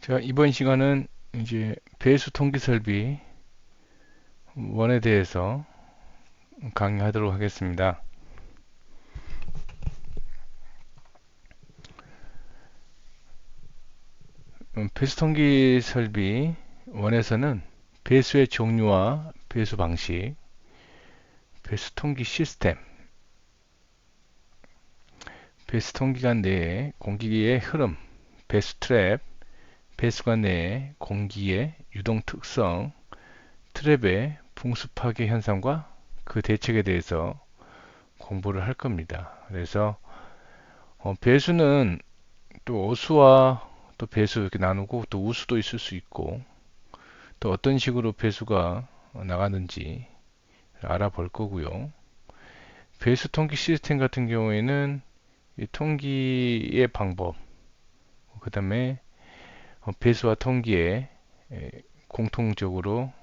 자, 이번 시간은 이제 배수 통기 설비 원에 대해서 강의하도록 하겠습니다. 배수 통기 설비 원에서는 배수의 종류와 배수 방식, 배수 통기 시스템, 배수 통기관 내의 공기의 흐름, 배수 트랩, 배수관 내의 공기의 유동 특성, 트랩의 풍수 파괴 현상과 그 대책에 대해서 공부를 할 겁니다. 그래서 배수는 또 어수와 또 배수 이렇게 나누고 또 우수도 있을 수 있고 또 어떤 식으로 배수가 나가는지 알아볼 거고요. 배수 통기 시스템 같은 경우에는 이 통기의 방법, 그 다음에 배수와 통기에 공통적으로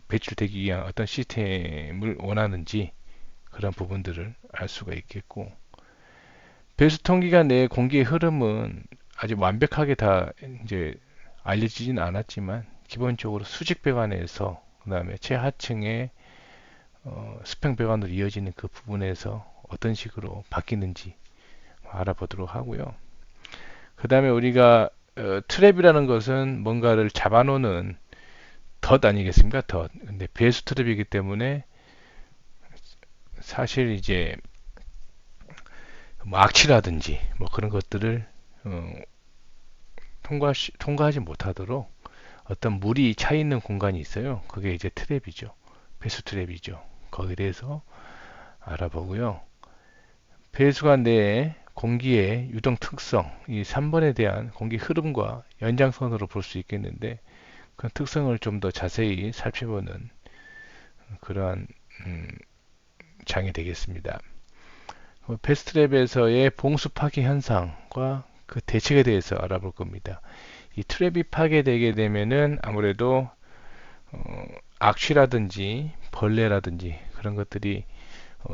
배출되기 위한 어떤 시스템을 원하는지 그런 부분들을 알 수가 있겠고, 배수 통기관 내의 공기의 흐름은 아직 완벽하게 다 이제 알려지진 않았지만 기본적으로 수직 배관에서 그다음에 최하층의 수평 배관으로 이어지는 그 부분에서 어떤 식으로 바뀌는지 알아보도록 하고요. 그 다음에 우리가 트랩이라는 것은 뭔가를 잡아놓는 덫 아니겠습니까? 덫. 근데 배수 트랩이기 때문에 사실 이제 뭐 악취라든지 뭐 그런 것들을 어, 통과하지 못하도록 어떤 물이 차 있는 공간이 있어요. 그게 이제 트랩이죠. 배수 트랩이죠. 거기에 대해서 알아보고요. 배수관 내에 공기의 유동 특성, 이 3번에 대한 공기 흐름과 연장선으로 볼 수 있겠는데 그 특성을 좀 더 자세히 살펴보는 그러한 장이 되겠습니다. 배수트랩에서의 봉수 파괴 현상과 그 대책에 대해서 알아볼 겁니다. 이 트랩이 파괴되게 되면은 아무래도 악취라든지 벌레라든지 그런 것들이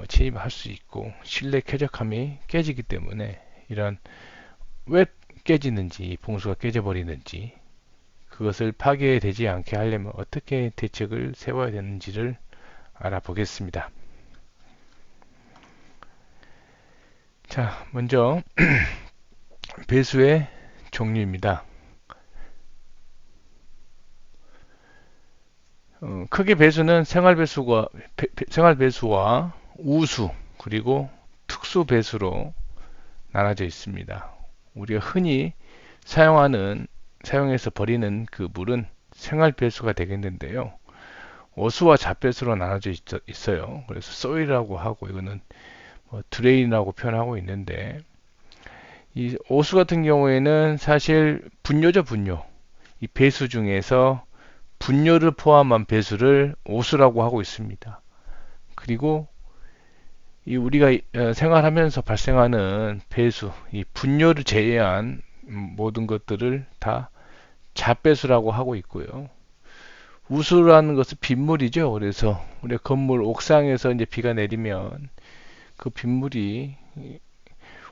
침입할 수 있고 실내 쾌적함이 깨지기 때문에 이런 왜 깨지는지 봉수가 깨져버리는지 그것을 파괴되지 않게 하려면 어떻게 대책을 세워야 되는지를 알아보겠습니다. 자, 먼저 배수의 종류입니다. 크게 배수는 생활 배수와 우수 그리고 특수 배수로 나눠져 있습니다. 우리가 흔히 사용해서 버리는 그 물은 생활 배수가 되겠는데요. 어수와 잡배수로 나눠져 있어요. 그래서 소일이라고 하고 이거는 뭐 드레인이라고 표현하고 있는데 이 오수 같은 경우에는 사실 분뇨죠, 분뇨. 이 배수 중에서 분뇨를 포함한 배수를 오수라고 하고 있습니다. 그리고 이 우리가 생활하면서 발생하는 배수, 이 분뇨를 제외한 모든 것들을 다 잡배수라고 하고 있고요. 우수라는 것은 빗물이죠. 그래서 우리 건물 옥상에서 이제 비가 내리면 그 빗물이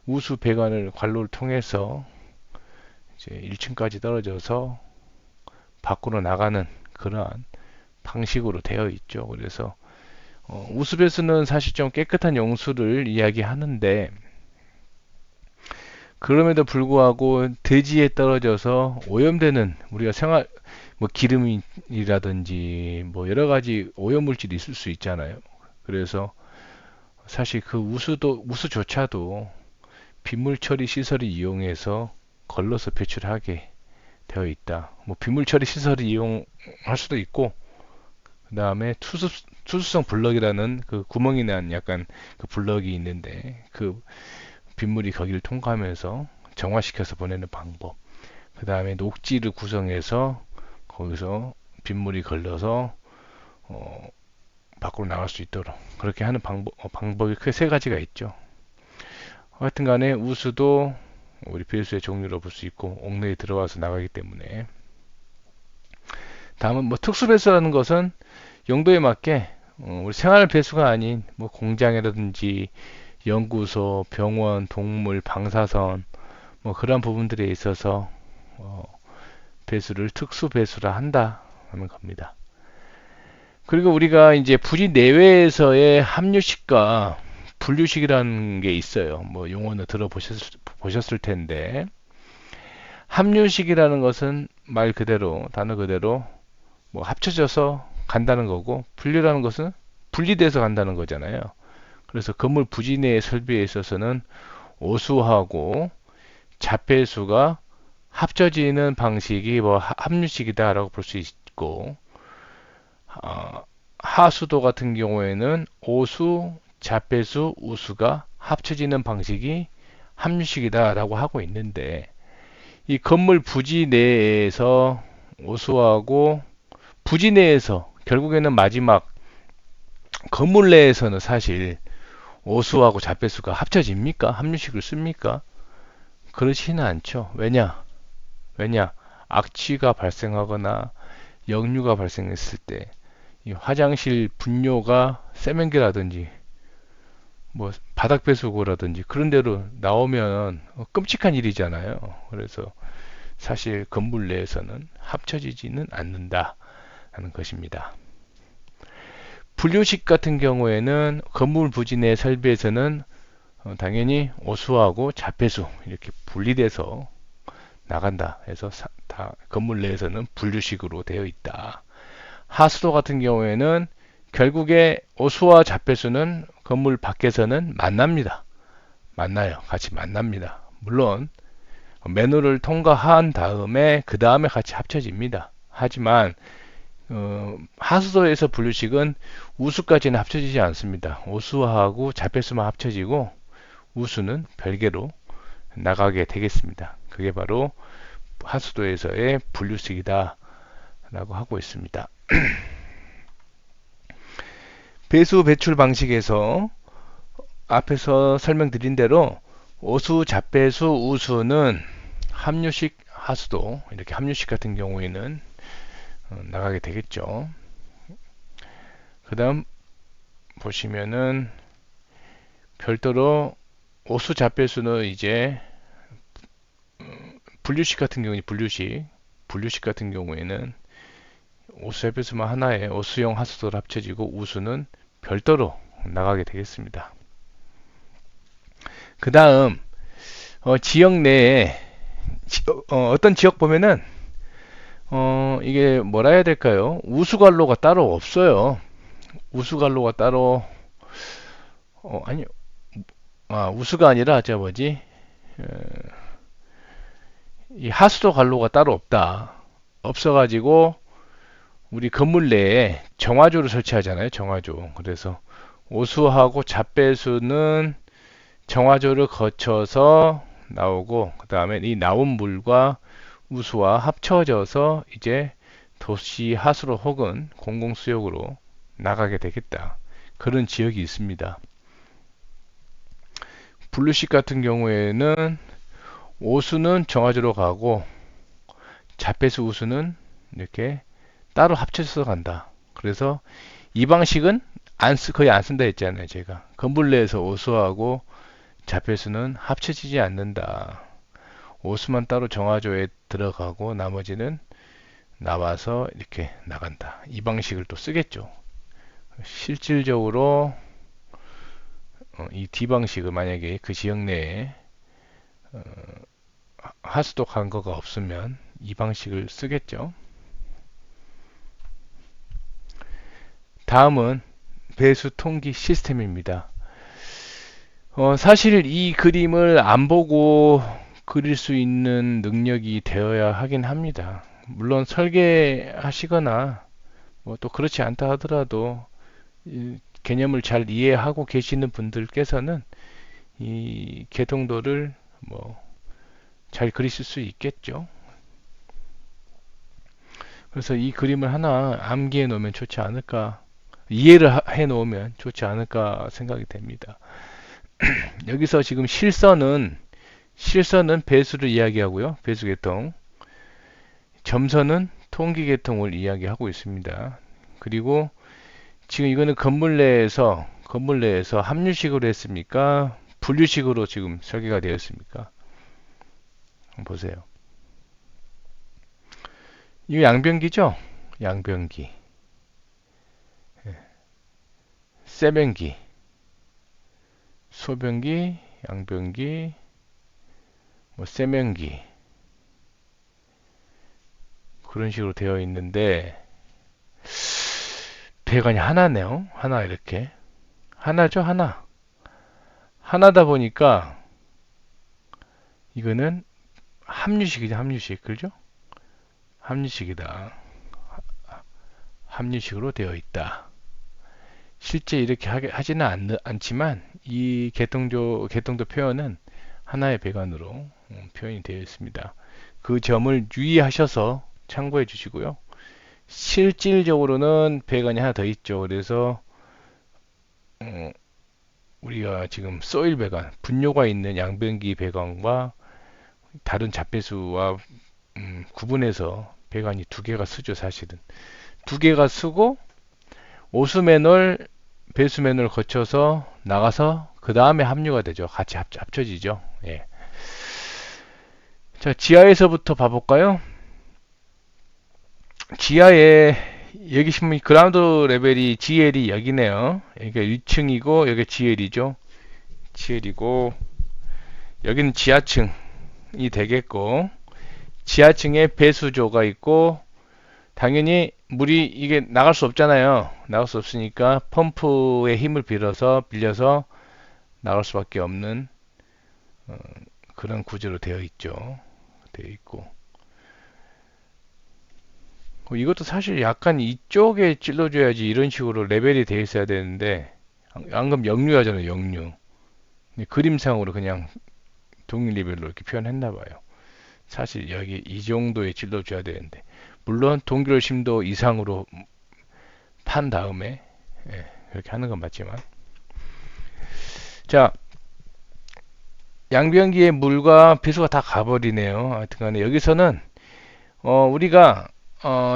우수 배관을 관로를 통해서 이제 1층까지 떨어져서 밖으로 나가는 그러한 방식으로 되어 있죠. 그래서 우수배수는 사실 좀 깨끗한 용수를 이야기하는데 그럼에도 불구하고 대지에 떨어져서 오염되는 우리가 생활 뭐 기름이라든지 뭐 여러 가지 오염물질이 있을 수 있잖아요. 그래서 사실 그 우수조차도 빗물 처리 시설을 이용해서 걸러서 배출하게 되어 있다. 뭐 빗물 처리 시설을 이용할 수도 있고 그 다음에 투수성 블럭이라는 그 구멍이 난 약간 그 블럭이 있는데 그 빗물이 거기를 통과하면서 정화시켜서 보내는 방법. 그 다음에 녹지를 구성해서 거기서 빗물이 걸려서 어, 밖으로 나갈 수 있도록 그렇게 하는 방법이 크게 세 가지가 있죠. 하여튼 간에 우수도 우리 배수의 종류로 볼 수 있고 옥내에 들어와서 나가기 때문에 다음은 뭐 특수 배수라는 것은 용도에 맞게 우리 생활 배수가 아닌 뭐 공장이라든지 연구소, 병원, 동물, 방사선 뭐 그런 부분들에 있어서 어, 배수를 특수 배수라 한다 하는 겁니다. 그리고 우리가 이제 부지 내외에서의 합류식과 분류식이라는 게 있어요. 뭐 용어는 들어보셨을 텐데 합류식이라는 것은 말 그대로 단어 그대로 뭐 합쳐져서 간다는 거고 분류라는 것은 분리돼서 간다는 거잖아요. 그래서 건물 부지 내의 설비에 있어서는 오수하고 자폐수가 합쳐지는 방식이 뭐 합류식이다라고 볼 수 있고 어, 하수도 같은 경우에는 오수, 자폐수, 우수가 합쳐지는 방식이 합류식이다라고 하고 있는데 이 건물 부지 내에서 오수하고 부지 내에서 결국에는 마지막 건물 내에서는 사실 오수하고 자폐수가 합쳐집니까? 합류식을 씁니까? 그렇지는 않죠. 왜냐? 악취가 발생하거나 역류가 발생했을 때 이 화장실 분뇨가 세면기라든지 뭐 바닥 배수구라든지 그런 데로 나오면 끔찍한 일이잖아요. 그래서 사실 건물 내에서는 합쳐지지는 않는다 하는 것입니다. 분류식 같은 경우에는 건물 부지 내 설비에서는 당연히 오수하고 자폐수 이렇게 분리돼서 나간다 해서 다 건물 내에서는 분류식으로 되어 있다. 하수도 같은 경우에는 결국에 오수와 자폐수는 건물 밖에서는 만나요. 같이 만납니다. 물론 맨홀을 통과한 다음에 그 다음에 같이 합쳐집니다. 하지만 하수도에서 분류식은 우수까지는 합쳐지지 않습니다. 오수하고 자폐수만 합쳐지고 우수는 별개로 나가게 되겠습니다. 그게 바로 하수도에서의 분류식이다 라고 하고 있습니다. 배수 배출 방식에서 앞에서 설명드린 대로 오수, 자폐수, 우수는 합류식 하수도 이렇게 합류식 같은 경우에는 나가게 되겠죠. 그 다음 보시면은 별도로 오수, 자폐수는 이제 분류식 같은 경우는 분류식 같은 경우에는 오수, 자폐수만 하나에 오수용 하수도를 합쳐지고 우수는 별도로 나가게 되겠습니다. 그 다음 지역 내에 어떤 지역 보면은 이게 뭐라 해야 될까요? 우수관로가 따로 없어요. 우수관로가 따로 아니 우수가 아니라 저 뭐지 이 하수도 관로가 따로 없어가지고 우리 건물 내에 정화조를 설치하잖아요. 정화조. 그래서 오수하고 자폐수는 정화조를 거쳐서 나오고 그 다음에 이 나온 물과 우수와 합쳐져서 이제 도시 하수로 혹은 공공수역으로 나가게 되겠다. 그런 지역이 있습니다. 블루식 같은 경우에는 오수는 정화조로 가고 자폐수 우수는 이렇게 따로 합쳐서 간다. 그래서 이 방식은 거의 안 쓴다 했잖아요. 제가 건물 내에서 오수하고 자폐수는 합쳐지지 않는다. 오수만 따로 정화조에 들어가고 나머지는 나와서 이렇게 나간다. 이 방식을 또 쓰겠죠. 실질적으로 이 D 방식을 만약에 그 지역 내에 하수도 간거가 없으면 이 방식을 쓰겠죠. 다음은 배수 통기 시스템입니다. 사실 이 그림을 안 보고 그릴 수 있는 능력이 되어야 하긴 합니다. 물론 설계하시거나 뭐 또 그렇지 않다 하더라도 이 개념을 잘 이해하고 계시는 분들께서는 이 개통도를 뭐 잘 그리실 수 있겠죠. 그래서 이 그림을 하나 암기해 놓으면 좋지 않을까, 이해를 해 놓으면 좋지 않을까 생각이 됩니다. 여기서 지금 실선은 배수를 이야기하고요. 배수 계통. 점선은 통기 계통을 이야기하고 있습니다. 그리고 지금 이거는 건물 내에서 합류식으로 했습니까? 분류식으로 지금 설계가 되었습니까? 한번 보세요. 이거 양변기죠? 양변기, 세변기, 소변기, 양변기, 뭐 세면기 그런 식으로 되어 있는데 배관이 하나네요. 하나 이렇게 하나죠, 하나. 하나다 보니까 이거는 합류식이죠, 합류식. 그죠? 합류식이다. 합류식으로 되어 있다. 실제 이렇게 하지는 않지만 이 개통도 표현은 하나의 배관으로 표현이 되어 있습니다. 그 점을 유의하셔서 참고해 주시고요. 실질적으로는 배관이 하나 더 있죠. 그래서 우리가 지금 소일 배관, 분뇨가 있는 양변기 배관과 다른 잡배수와 구분해서 배관이 두 개가 쓰죠. 사실은 두 개가 쓰고 오수 맨홀, 배수 맨홀 거쳐서 나가서 그 다음에 합류가 되죠. 같이 합쳐지죠. 예. 자, 지하에서부터 봐볼까요? 지하에 여기 보면 그라운드 레벨이 GL이 여기네요. 여기가 1층이고 여기 GL이죠. GL이고 여기는 지하층이 되겠고 지하층에 배수조가 있고 당연히 물이 이게 나갈 수 없잖아요. 나갈 수 없으니까 펌프의 힘을 빌려서 나갈 수밖에 없는 그런 구조로 되어 있죠. 되어 있고 이것도 사실 약간 이쪽에 찔러줘야지 이런 식으로 레벨이 되어 있어야 되는데 안 그러면 역류하잖아요. 역류. 그림상으로 그냥 동일 레벨로 이렇게 표현했나 봐요. 사실 여기 이 정도에 찔러줘야 되는데 물론 동기열 심도 이상으로 판 다음에 그렇게 하는 건 맞지만 자 양변기에 물과 배수가 다 가버리네요. 하여튼간에 여기서는 우리가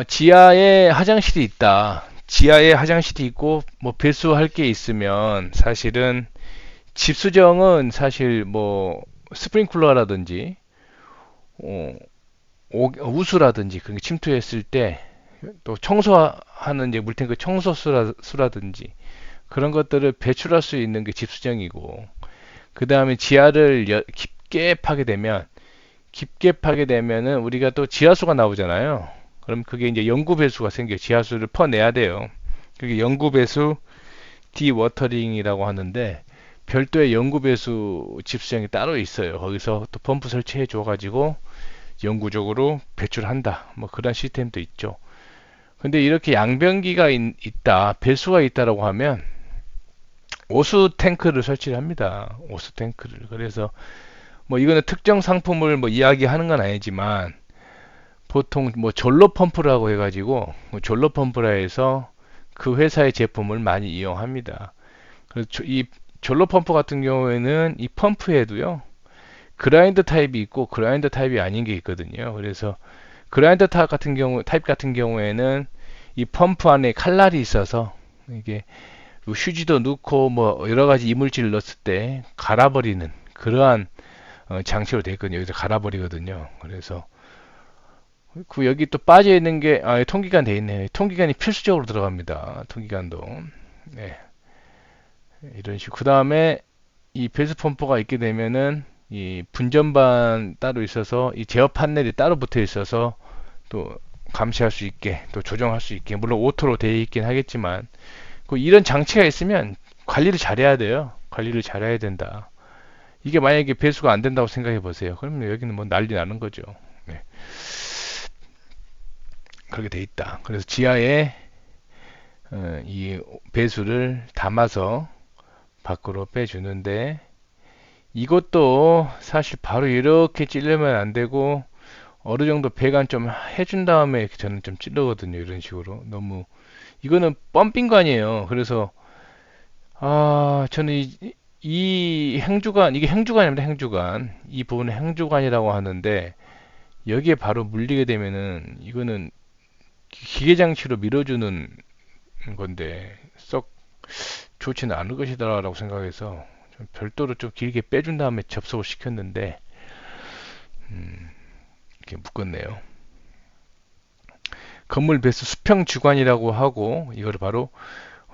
지하에 화장실이 있다. 지하에 화장실이 있고 뭐 배수할 게 있으면 사실은 집수정은 사실 뭐 스프링클러라든지 우수라든지 그런 게 침투했을 때 또 청소하는 이제 물탱크 청소수라든지 그런 것들을 배출할 수 있는 게 집수정이고 그 다음에 지하를 깊게 파게 되면은 우리가 또 지하수가 나오잖아요. 그럼 그게 이제 영구 배수가 생겨 지하수를 퍼내야 돼요. 그게 영구 배수 디워터링이라고 하는데 별도의 영구 배수 집수정이 따로 있어요. 거기서 또 펌프 설치해 줘 가지고 영구적으로 배출한다. 뭐 그런 시스템도 있죠. 근데 이렇게 양변기가 있다, 배수가 있다라고 하면 오수 탱크를 설치를 합니다. 오수 탱크를. 그래서 뭐 이거는 특정 상품을 뭐 이야기하는 건 아니지만 보통 뭐 졸로 펌프라고 해가지고 뭐 졸로 펌프라 해서 그 회사의 제품을 많이 이용합니다. 그래서 이 졸로 펌프 같은 경우에는 이 펌프에도요 그라인더 타입이 있고 그라인더 타입이 아닌 게 있거든요. 그래서 그라인더 타입 같은 경우에는 이 펌프 안에 칼날이 있어서 이게 휴지도 넣고 뭐 여러 가지 이물질을 넣었을 때 갈아버리는 그러한 장치로 되어 있거든요. 여기서 갈아버리거든요. 그래서 그 여기 또 빠져 있는 게 통기관 돼 있네요. 통기관이 필수적으로 들어갑니다. 통기관도 네, 이런 식으로 그 다음에 이 배수 펌프가 있게 되면은 이 분전반 따로 있어서 이 제어 판넬이 따로 붙어 있어서 또 감시할 수 있게 또 조정할 수 있게 물론 오토로 되어 있긴 하겠지만 그 이런 장치가 있으면 관리를 잘해야 돼요. 관리를 잘해야 된다. 이게 만약에 배수가 안 된다고 생각해 보세요. 그러면 여기는 뭐 난리 나는 거죠. 네. 그렇게 돼 있다. 그래서 지하에 이 배수를 담아서 밖으로 빼주는데 이것도 사실 바로 이렇게 찌르면 안 되고 어느 정도 배관 좀 해준 다음에 저는 좀 찌르거든요. 이런 식으로 너무 이거는 펌핑관이에요. 그래서 저는 이 행주관 이게 행주관입니다. 행주관 이 부분은 행주관이라고 하는데 여기에 바로 물리게 되면은 이거는 기계 장치로 밀어주는 건데 썩 좋지는 않을 것이다라고 생각해서 좀 별도로 좀 길게 빼준 다음에 접속을 시켰는데 이렇게 묶었네요. 건물 배수 수평 주관이라고 하고 이거를 바로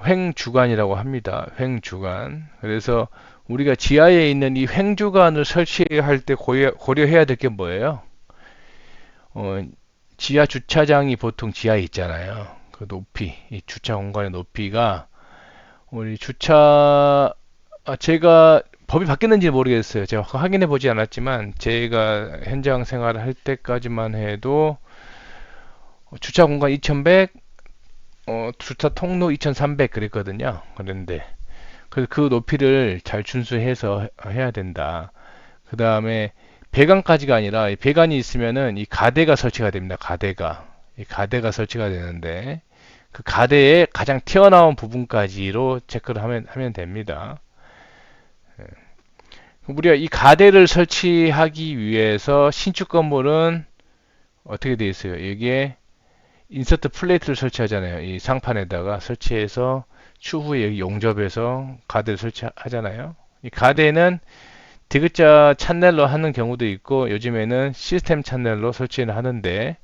횡주관이라고 합니다. 횡주관. 그래서 우리가 지하에 있는 이 횡주관을 설치할 때 고려해야 될 게 뭐예요? 지하 주차장이 보통 지하에 있잖아요. 그 높이, 이 주차 공간의 높이가 우리 제가 법이 바뀌었는지 모르겠어요. 제가 확인해 보지 않았지만 제가 현장 생활을 할 때까지만 해도 주차 공간 2100, 주차 통로 2300 그랬거든요. 그런데 그 높이를 잘 준수해서 해야 된다. 그 다음에 배관까지가 아니라 이 배관이 있으면은 이 가대가 설치가 됩니다. 이 가대가 설치가 되는데 그 가대의 가장 튀어나온 부분까지로 체크를 하면 됩니다. 예. 우리가 이 가대를 설치하기 위해서 신축 건물은 어떻게 되어 있어요? 여기에 인서트 플레이트를 설치하잖아요. 이 상판에다가 설치해서 추후에 여기 용접해서 가대를 설치하잖아요. 이 가대는 디귿자 찬넬로 하는 경우도 있고 요즘에는 시스템 찬넬로 설치는 하는데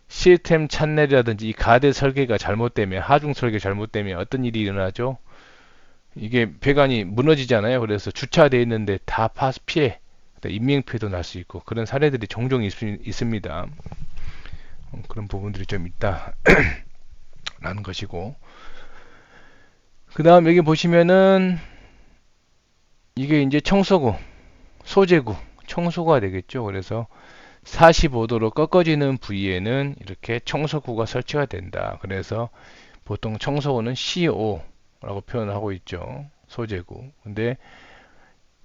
시스템 찬넬이라든지 이 가대 설계가 잘못되면 하중 설계 잘못되면 어떤 일이 일어나죠? 이게 배관이 무너지잖아요. 그래서 주차되어 있는데 다 피해 인명피해도 날 수 있고 그런 사례들이 종종 있습니다. 그런 부분들이 좀 있다 라는 것이고 그 다음 여기 보시면은 이게 이제 청소구 소재구 청소가 되겠죠. 그래서 45도로 꺾어지는 부위에는 이렇게 청소구가 설치가 된다. 그래서 보통 청소구는 CO라고 표현하고 있죠. 소재구. 근데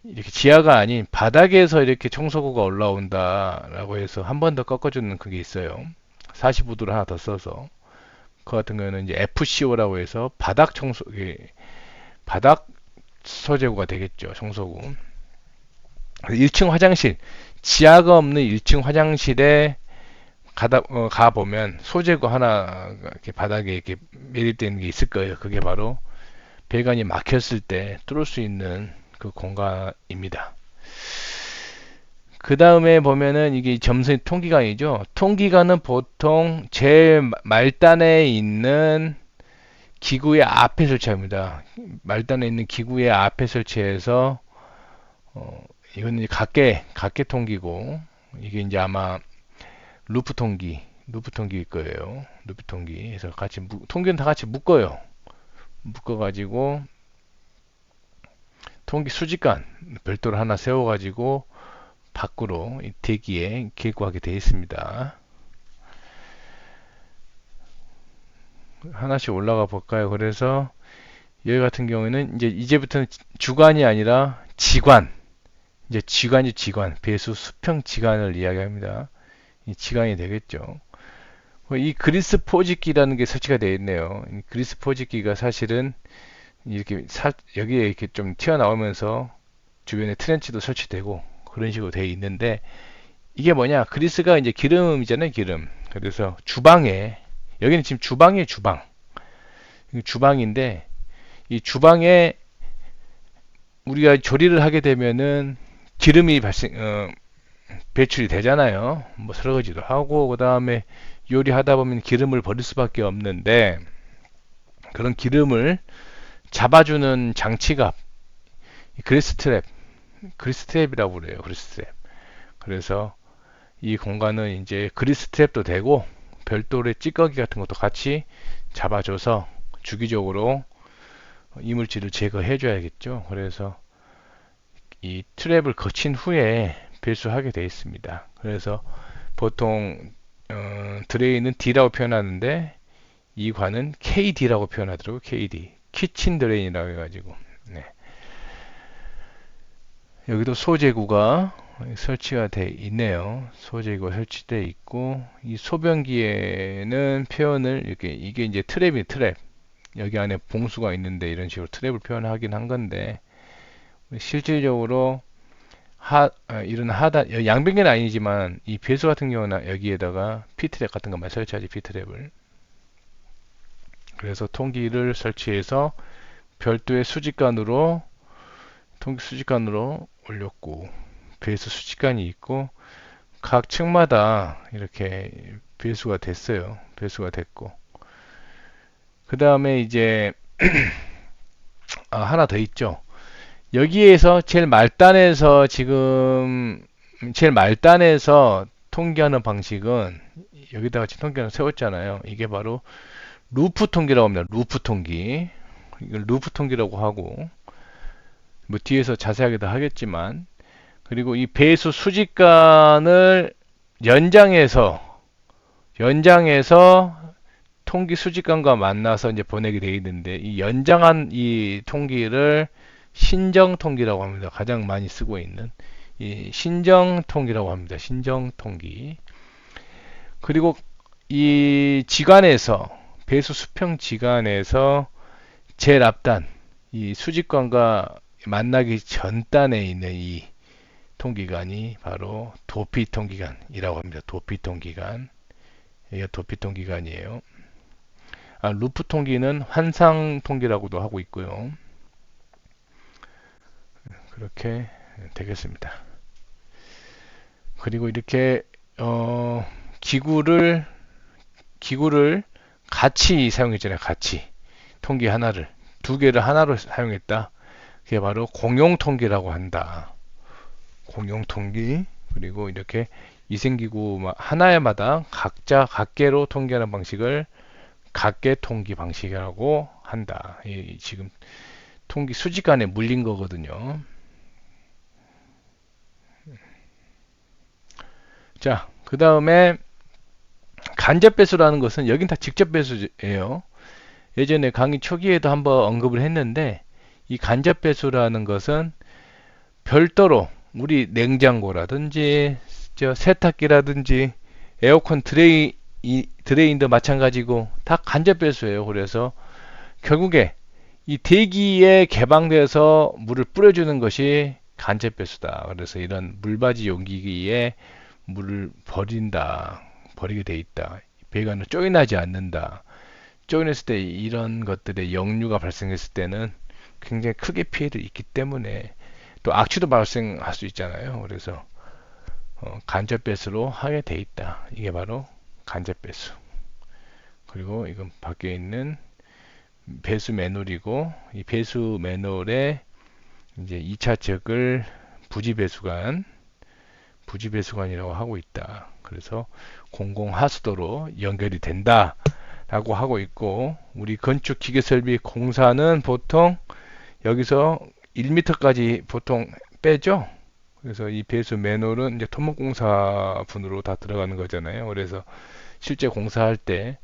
이렇게 지하가 아닌 바닥에서 이렇게 청소구가 올라온다라고 해서 한 번 더 꺾어주는 그게 있어요. 45도를 하나 더 써서 그 같은 경우는 이제 FCO라고 해서 바닥 소재구가 되겠죠. 청소구. 1층 화장실, 지하가 없는 1층 화장실에 가 보면 소재구 하나 이렇게 바닥에 이렇게 매립되는 게 있을 거예요. 그게 바로 배관이 막혔을 때 뚫을 수 있는 그 공간입니다. 그 다음에 보면은 이게 점선이 통기관이죠. 통기관은 보통 제일 말단에 있는 기구의 앞에 설치합니다. 말단에 있는 기구의 앞에 설치해서 이거는 각계 통기고 이게 이제 아마 루프 통기일 거예요. 루프 통기. 해서 통기는 다 같이 묶어요. 묶어가지고 통기 수직관 별도로 하나 세워가지고 밖으로 대기에 길구하게 되어 있습니다. 하나씩 올라가 볼까요? 그래서 여기 같은 경우에는 이제부터는 주관이 아니라 지관. 이제 지관, 배수 수평 지관을 이야기합니다. 이 지관이 되겠죠. 이 그리스 포집기라는 게 설치가 되어 있네요. 이 그리스 포집기가 사실은 이렇게 여기에 이렇게 좀 튀어나오면서 주변에 트렌치도 설치되고 그런 식으로 되어 있는데 이게 뭐냐? 그리스가 이제 기름이잖아요, 기름. 그래서 주방에 여기는 지금 주방이에요, 주방. 주방인데 이 주방에 우리가 조리를 하게 되면은 기름이 배출이 되잖아요. 뭐 설거지도 하고 그 다음에 요리하다 보면 기름을 버릴 수밖에 없는데 그런 기름을 잡아주는 장치가 그리스 트랩이라고 그래요. 그리스 트랩. 그래서 이 공간은 이제 그리스 트랩도 되고 별도의 찌꺼기 같은 것도 같이 잡아줘서 주기적으로 이물질을 제거해 줘야겠죠. 그래서 이 트랩을 거친 후에 배수하게 되어 있습니다. 그래서 보통 드레인은 D라고 표현하는데 이 관은 KD라고 표현하더라고요. KD. 키친 드레인이라고 해가지고. 네. 여기도 소재구가 설치가 돼 있네요. 소재구가 설치되어 있고 이 소변기에는 표현을 이렇게 이게 이제 트랩. 여기 안에 봉수가 있는데 이런 식으로 트랩을 표현하긴 한 건데 실질적으로 이런 하단 양변기는 아니지만 이 배수 같은 경우는 여기에다가 P트랩 같은 것만 설치하지 P트랩을 그래서 통기를 설치해서 별도의 통기 수직관으로 올렸고 배수 수직관이 있고 각 층마다 이렇게 배수가 됐어요. 배수가 됐고. 그 다음에 이제 하나 더 있죠. 여기에서 제일 말단에서 통계하는 방식은 여기다가 지금 통계를 세웠잖아요. 이게 바로 루프 통계라고 합니다. 루프 통계. 이걸 루프 통계라고 하고 뭐 뒤에서 자세하게 더 하겠지만 그리고 이 배수 수직간을 연장해서 통기 수직간과 만나서 이제 보내게 되어 있는데 이 연장한 이 통기를 신정 통기라고 합니다. 가장 많이 쓰고 있는 이 신정 통기라고 합니다. 신정 통기. 그리고 이 지간에서 배수 수평 지간에서 제일 앞단 이 수직관과 만나기 전단에 있는 이 통기관이 바로 도피 통기관이라고 합니다. 도피 통기관. 이게 도피 통기관이에요. 루프 통기는 환상 통기라고도 하고 있고요. 그렇게 되겠습니다. 그리고 이렇게 기구를 같이 사용했잖아요. 같이 통기 하나를 두 개를 하나로 사용했다. 그게 바로 공용 통기라고 한다. 공용 통기. 그리고 이렇게 위생기구 하나에마다 각자 각계로 통기하는 방식을 각계 통기 방식이라고 한다. 지금 통기 수직간에 물린 거거든요. 자, 그 다음에 간접 배수라는 것은 여긴 다 직접 배수예요. 예전에 강의 초기에도 한번 언급을 했는데 이 간접 배수라는 것은 별도로 우리 냉장고라든지 세탁기라든지 에어컨 드레인도 마찬가지고 다 간접 배수예요. 그래서 결국에 이 대기에 개방돼서 물을 뿌려주는 것이 간접 배수다. 그래서 이런 물받이 용기기에 물을 버리게 돼 있다. 배관은 쪼인하지 않는다. 쪼인했을 때 이런 것들의 역류가 발생했을 때는 굉장히 크게 피해를 입기 때문에 또 악취도 발생할 수 있잖아요. 그래서 간접 배수로 하게 돼 있다. 이게 바로 간접 배수. 그리고 이건 밖에 있는 배수 매놀이고 이 배수 매놀에 이제 2차측을 부지배수관이라고 하고 있다. 그래서 공공하수도로 연결이 된다. 라고 하고 있고 우리 건축 기계설비 공사는 보통 여기서 1m까지 보통 빼죠. 그래서 이 배수 매놀은 이제 토목공사 분으로 다 들어가는 거잖아요. 그래서 실제 공사할 때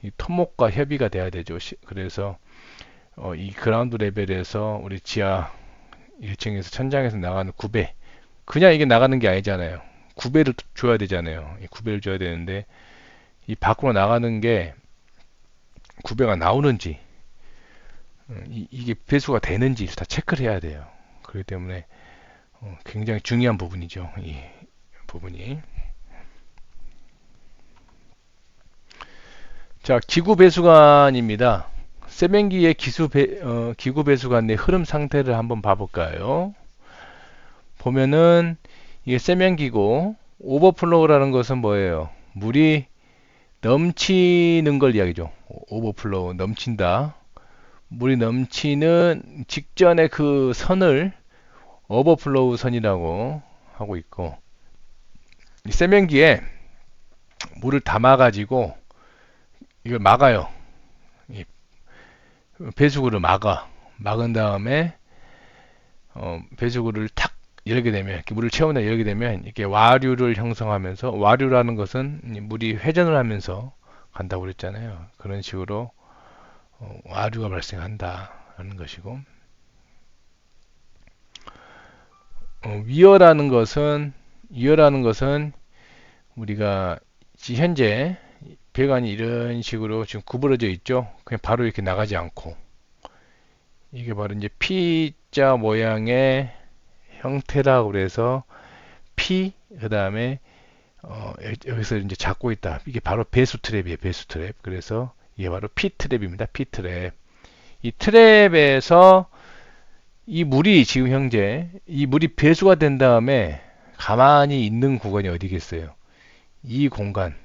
이 토목과 협의가 돼야 되죠. 그래서 이 그라운드 레벨에서 우리 지하 1층에서 천장에서 나가는 구배 그냥 이게 나가는 게 아니잖아요. 구배를 줘야 되잖아요. 이 구배를 줘야 되는데 이 밖으로 나가는 게 구배가 나오는지 이게 배수가 되는지 다 체크를 해야 돼요. 그렇기 때문에 굉장히 중요한 부분이죠. 이 부분이. 자, 기구 배수관입니다. 세면기의 기구 배수관 내 흐름 상태를 한번 봐볼까요? 보면은 이게 세면기고 오버플로우라는 것은 뭐예요? 물이 넘치는 걸 이야기죠. 오버플로우 넘친다. 물이 넘치는 직전의 그 선을 오버플로우 선이라고 하고 있고 이 세면기에 물을 담아가지고 이걸 막아요. 이 배수구를 막은 다음에 배수구를 탁 열게 되면 이렇게 물을 채우다 열게 되면 이렇게 와류를 형성하면서 와류라는 것은 물이 회전을 하면서 간다고 그랬잖아요. 그런 식으로 와류가 발생한다라는 것이고 위어라는 것은 우리가 현재 배관이 이런 식으로 지금 구부러져 있죠. 그냥 바로 이렇게 나가지 않고 이게 바로 이제 P자 모양의 형태라고 그래서 P 그 다음에 여기서 이제 잡고 있다. 이게 바로 배수 트랩이에요. 배수 트랩. 그래서 이게 바로 P 트랩입니다. P 트랩. 이 트랩에서 이 물이 지금 현재 이 물이 배수가 된 다음에 가만히 있는 구간이 어디겠어요? 이 공간,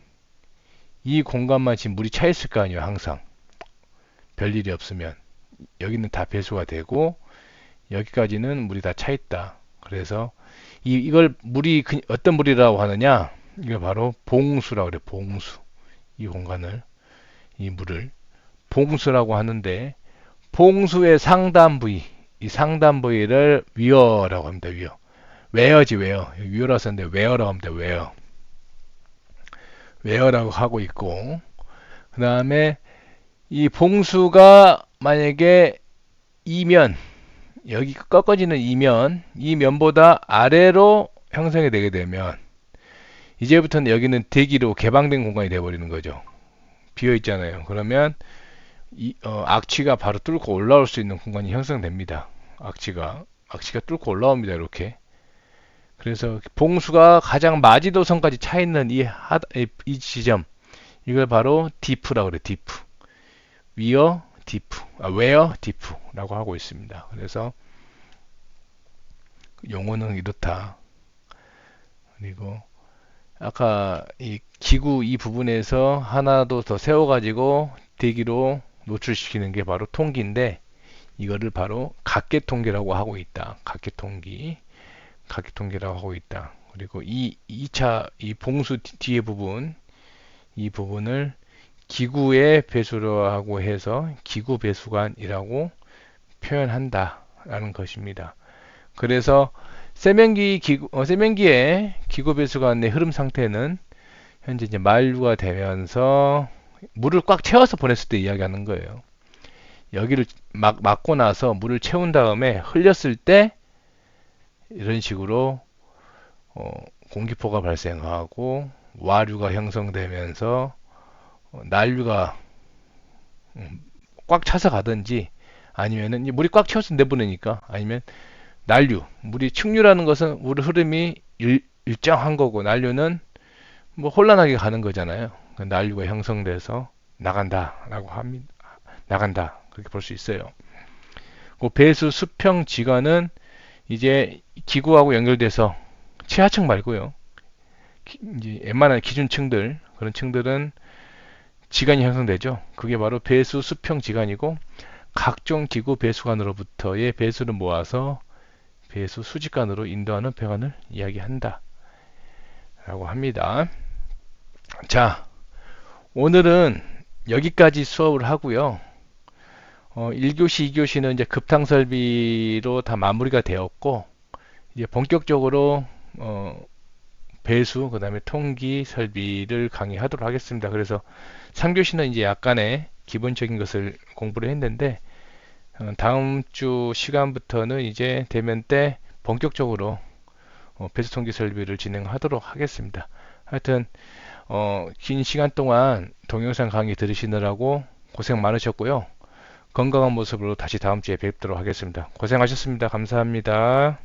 이 공간만 지금 물이 차 있을 거 아니에요, 항상. 별일이 없으면. 여기는 다 배수가 되고, 여기까지는 물이 다 차 있다. 그래서 이걸 물이 어떤 물이라고 하느냐? 이거 바로 봉수라고 그래. 봉수. 이 공간을, 이 물을 봉수라고 하는데, 봉수의 상단 부위, 이 상단 부위를 위어라고 합니다. 위어. 웨어지 웨어. 위어라고 썼는데 웨어라고 합니다. 웨어. 웨어라고 하고 있고, 그 다음에 이 봉수가 만약에 이면, 여기 꺾어지는 이면, 이 면보다 아래로 형성이 되게 되면 이제부터는 여기는 대기로 개방된 공간이 되어버리는 거죠. 비어 있잖아요. 그러면 악취가 바로 뚫고 올라올 수 있는 공간이 형성됩니다. 악취가 뚫고 올라옵니다. 이렇게. 그래서 봉수가 가장 마지도선까지 차 있는 이 지점, 이걸 바로 디프라고 그래. 디프. 위어 디프, 웨어 디프라고 하고 있습니다. 그래서 용어는 이렇다. 그리고 아까 이 기구 이 부분에서 하나 더 세워가지고 대기로 노출시키는 게 바로 통기인데, 이거를 바로 각계통기라고 하고 있다. 각계통기라고 하고 있다. 그리고 이 2차 이 봉수 뒤에 부분, 이 부분을 기구의 배수로하고 해서 기구 배수관이라고 표현한다라는 것입니다. 그래서 세면기의 기구 배수관의 흐름 상태는 현재 이제 만류가 되면서 물을 꽉 채워서 보냈을 때 이야기하는 거예요. 여기를 막고 나서 물을 채운 다음에 흘렸을 때 이런 식으로 공기포가 발생하고 와류가 형성되면서 난류가 꽉 차서 가든지, 아니면은 물이 꽉 채워서 내보내니까, 아니면 물이 측류라는 것은 물 흐름이 일정한 거고, 난류는 뭐 혼란하게 가는 거잖아요. 난류가 형성돼서 나간다라고 합니다. 나간다, 그렇게 볼 수 있어요. 그 배수 수평 지관은 이제 기구하고 연결돼서 지하층 말고요. 이제 웬만한 기준층들, 그런 층들은 지관이 형성되죠. 그게 바로 배수 수평 지관이고, 각종 기구 배수관으로부터의 배수를 모아서 배수 수직관으로 인도하는 배관을 이야기한다 라고 합니다. 자, 오늘은 여기까지 수업을 하고요. 1교시, 2교시는 이제 급탕 설비로 다 마무리가 되었고, 이제 본격적으로 배수, 그 다음에 통기 설비를 강의하도록 하겠습니다. 그래서 3교시는 이제 약간의 기본적인 것을 공부를 했는데, 다음 주 시간부터는 이제 되면 때 본격적으로 배수 통기 설비를 진행하도록 하겠습니다. 하여튼 긴 시간 동안 동영상 강의 들으시느라고 고생 많으셨고요. 건강한 모습으로 다시 다음 주에 뵙도록 하겠습니다. 고생하셨습니다. 감사합니다.